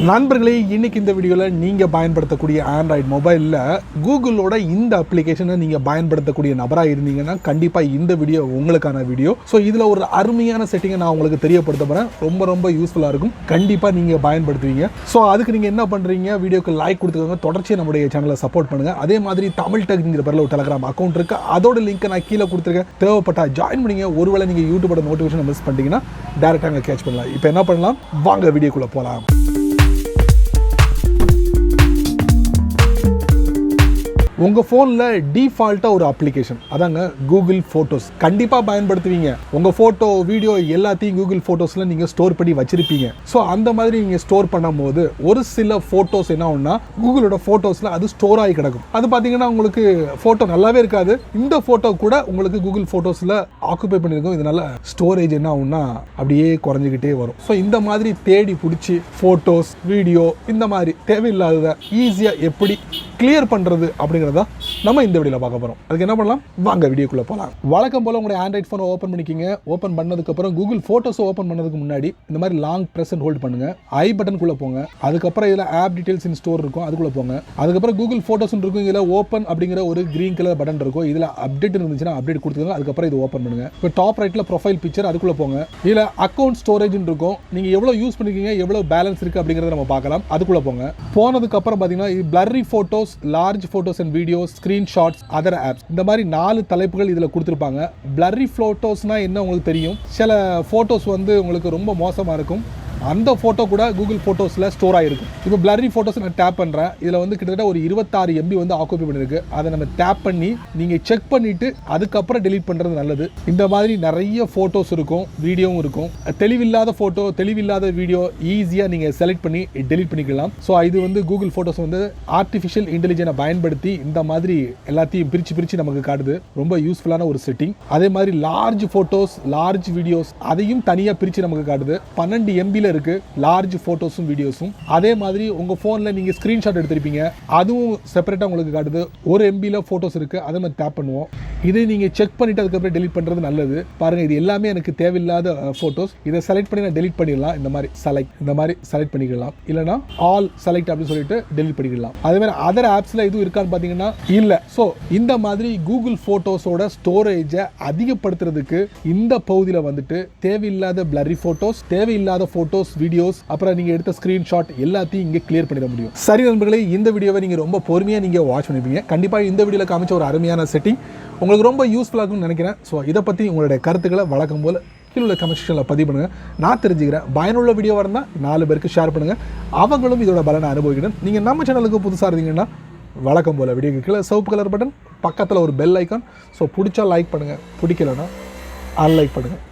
நண்பர்களே, இன்னைக்கு இந்த வீடியோவில் நீங்கள் பயன்படுத்தக்கூடிய ஆண்ட்ராய்டு மொபைலில் கூகுளோட இந்த அப்ளிகேஷனை நீங்கள் பயன்படுத்தக்கூடிய நபராக இருந்தீங்கன்னா கண்டிப்பாக இந்த வீடியோ உங்களுக்கான வீடியோ. ஸோ இதில் ஒரு அருமையான செட்டிங்கை நான் உங்களுக்கு தெரியப்படுத்த போகிறேன். ரொம்ப யூஸ்ஃபுல்லாக இருக்கும். கண்டிப்பாக நீங்கள் பயன்படுத்துவீங்க. ஸோ அதுக்கு நீங்கள் என்ன பண்ணுறீங்க, வீடியோக்கு லைக் கொடுத்துக்கோங்க, தொடர்ச்சியாக நம்முடைய சேனலை சப்போர்ட் பண்ணுங்கள். அதே மாதிரி தமிழ் டெக்ங்கிற பேரில் ஒரு டெலிகிராம் அக்கௌண்ட் இருக்குது. அதோட லிங்க்கை நான் கீழே கொடுத்துருக்கேன். தேவைப்பட்டா ஜாயின் பண்ணிங்க. ஒருவேளை நீங்கள் யூடியூபோட நோட்டிஃபிகேஷனை மிஸ் பண்ணிட்டீங்கன்னா டேரெக்டாக அங்கே கேட்ச் பண்ணலாம். இப்போ என்ன பண்ணலாம், வாங்க வீடியோக்குள்ளே போகலாம். உங்கள் ஃபோனில் டிஃபால்ட்டாக ஒரு அப்ளிகேஷன் அதாங்க கூகுள் ஃபோட்டோஸ். கண்டிப்பாக பயன்படுத்துவீங்க. உங்கள் ஃபோட்டோ வீடியோ எல்லாத்தையும் கூகுள் ஃபோட்டோஸில் நீங்கள் ஸ்டோர் பண்ணி வச்சுருப்பீங்க. ஸோ அந்த மாதிரி நீங்கள் ஸ்டோர் பண்ணும்போது ஒரு சில ஃபோட்டோஸ் என்ன ஆகும்னா கூகுளோட ஃபோட்டோஸில் அது ஸ்டோர் ஆகி கிடக்கும். அது பார்த்தீங்கன்னா உங்களுக்கு ஃபோட்டோ நல்லாவே இருக்காது. இந்த ஃபோட்டோ கூட உங்களுக்கு கூகுள் ஃபோட்டோஸில் ஆக்குபை பண்ணியிருக்கும். இதனால ஸ்டோரேஜ் என்ன ஆகும்னா அப்படியே குறைஞ்சிக்கிட்டே வரும். ஸோ இந்த மாதிரி தேடி பிடிச்சி ஃபோட்டோஸ் வீடியோ இந்த மாதிரி தேவையில்லாததை ஈஸியாக எப்படி கிளியர் பண்ணுறது அப்படிங்கிறத நம்ம இந்த வீடியோவில் பார்க்க போகிறோம். அதுக்கு என்ன பண்ணலாம், வாங்க வீடியோக்குள்ளே போகலாம். வழக்கம் போல் உங்களுடைய ஆண்ட்ராய்ட் ஃபோனை ஓப்பன் பண்ணிக்கிங்க. ஓப்பன் பண்ணதுக்கப்புறம் கூகுள் ஃபோட்டோஸை ஓப்பன் பண்ணதுக்கு முன்னாடி இந்த மாதிரி லாங் ப்ரெஸ் அண்ட் ஹோல்ட் பண்ணுங்க. ஐ பட்டனுக்குள்ளே போங்க. அதுக்கப்புறம் இதில் ஆப் டீடைல்ஸ் இன் ஸ்டோர் இருக்கும், அதுக்குள்ளே போங்க. அதுக்கப்புறம் கூகுள் ஃபோட்டோஸ் இருக்கும். இதில் ஓப்பன் அப்படிங்கிற ஒரு கிரீன் கலர் பட்டன் இருக்கும். இதில் அப்டேட் இருந்துச்சுன்னா அப்டேட் கொடுத்துக்கோங்க. அதுக்கப்புறம் இது ஓப்பன் பண்ணுங்க. இப்போ டாப் ரைட்டில் ப்ரொஃபைல் பிக்சர், அதுக்குள்ளே போங்க. இதில் அக்கௌண்ட் ஸ்டோரேஜ் இருக்கும். நீங்கள் எவ்வளோ யூஸ் பண்ணிருக்கீங்க, எவ்வளோ பேலன்ஸ் இருக்குது அப்படிங்கிறத நம்ம பார்க்கலாம். அதுக்குள்ளே போங்க. போனதுக்கப்புறம் பார்த்தீங்கன்னா இது blurry photos, large photos and videos, screenshots, other apps, இந்த மாதிரி 4 தலைப்புகள் இதில் கொடுத்துருப்பாங்க. பிளர்ரி ஃபோட்டோஸ்னா என்ன உங்களுக்கு தெரியும். சில ஃபோட்டோஸ் வந்து உங்களுக்கு ரொம்ப மோசமாக இருக்கும். அந்த ஃபோட்டோ கூட கூகுள் ஃபோட்டோஸில் ஸ்டோர் ஆகிருக்கும். இப்போ பிளர்ரி ஃபோட்டோஸ் நான் டேப் பண்ணுறேன். இதில் வந்து கிட்டத்தட்ட ஒரு 26 MB வந்து ஆக்குபை பண்ணியிருக்கு. அதை நம்ம டேப் பண்ணி நீங்கள் செக் பண்ணிவிட்டு அதுக்கப்புறம் டெலீட் பண்ணுறது நல்லது. இந்த மாதிரி நிறைய ஃபோட்டோஸ் இருக்கும், வீடியோவும் இருக்கும். தெளிவில்லாத ஃபோட்டோ, தெளிவில்லாத வீடியோ ஈஸியாக நீங்கள் செலக்ட் பண்ணி டெலீட் பண்ணிக்கலாம். ஸோ இது வந்து கூகுள் ஃபோட்டோஸ் வந்து ஆர்டிஃபிஷியல் இன்டெலிஜென்ஸை பயன்படுத்தி இந்த மாதிரி எல்லாத்தையும் பிரித்து நமக்கு காட்டுது. ரொம்ப யூஸ்ஃபுல்லான ஒரு செட்டிங். அதே மாதிரி லார்ஜ் ஃபோட்டோஸ், லார்ஜ் வீடியோஸ் அதையும் தனியாக பிரித்து நமக்கு காட்டுது. 12 MB இருக்கு லார்ஜ் போட்டோஸும் வீடியோஸும். அதே மாதிரி உங்க போன்ல நீங்க ஸ்கிரீன்ஷாட் எடுத்திருப்பீங்க, அதுவும் செப்பரேட்டா உங்களுக்கு காட்டுது. 1 MB போட்டோஸ் இருக்கு, அதை நம்ம டேப் பண்ணுவோம். இதை நீங்க செக் பண்ணிட்டு அதுக்கப்புறம் டெலீட் பண்றது நல்லது. பாருங்க, இது எல்லாமே எனக்கு தேவையில்லாத போட்டோஸ். இதை செலக்ட் பண்ணி நான் டெலீட் பண்ணிடலாம். இந்த மாதிரி செலக்ட் பண்ணிக்கலாம். இல்லைனா ஆல் செலக்ட் அப்படின்னு சொல்லிட்டு டெலீட் பண்ணிக்கலாம். அதே மாதிரி அதர் ஆப்ஸ்ல இதுவும் இருக்கான்னு பாத்தீங்கன்னா இல்ல. ஸோ இந்த மாதிரி கூகுள் போட்டோஸோட ஸ்டோரேஜை அதிகப்படுத்துறதுக்கு இந்த பகுதியில் வந்துட்டு தேவையில்லாத பிளர்ரி போட்டோஸ், தேவையில்லாத போட்டோஸ், வீடியோஸ், அப்புறம் நீங்க எடுத்த ஸ்கிரீன்ஷாட் எல்லாத்தையும் இங்கே கிளியர் பண்ணிட முடியும். சரி நண்பர்களே, இந்த வீடியோவை நீங்க ரொம்ப பொறுமையா நீங்க வாட்ச் பண்ணிருப்பீங்க. கண்டிப்பா இந்த வீடியோல காமிச்ச ஒரு அருமையான செட்டிங் உங்களுக்கு ரொம்ப யூஸ்ஃபுல்லாக இருக்கும்னு நினைக்கிறேன். ஸோ இதை பற்றி உங்களுடைய கருத்துக்களை வழக்கம் போல் கீழே கமெண்ட் செக்ஷனில் பதிவு பண்ணுங்கள். நான் தெரிஞ்சுக்கிறேன். பயனுள்ள வீடியோவாக இருந்தால் 4 பேருக்கு ஷேர் பண்ணுங்கள். அவங்களும் இதோட பலனை அனுபவிக்கணும். நீங்கள் நம்ம சேனலுக்கு புதுசாக இருந்தீங்கன்னா வழக்கம் போல் வீடியோக்கு கீழே சிவப்பு கலர் பட்டன், பக்கத்தில் ஒரு பெல் ஐக்கான். ஸோ பிடிச்சா லைக் பண்ணுங்கள், பிடிக்கலன்னா அன்லைக் பண்ணுங்கள்.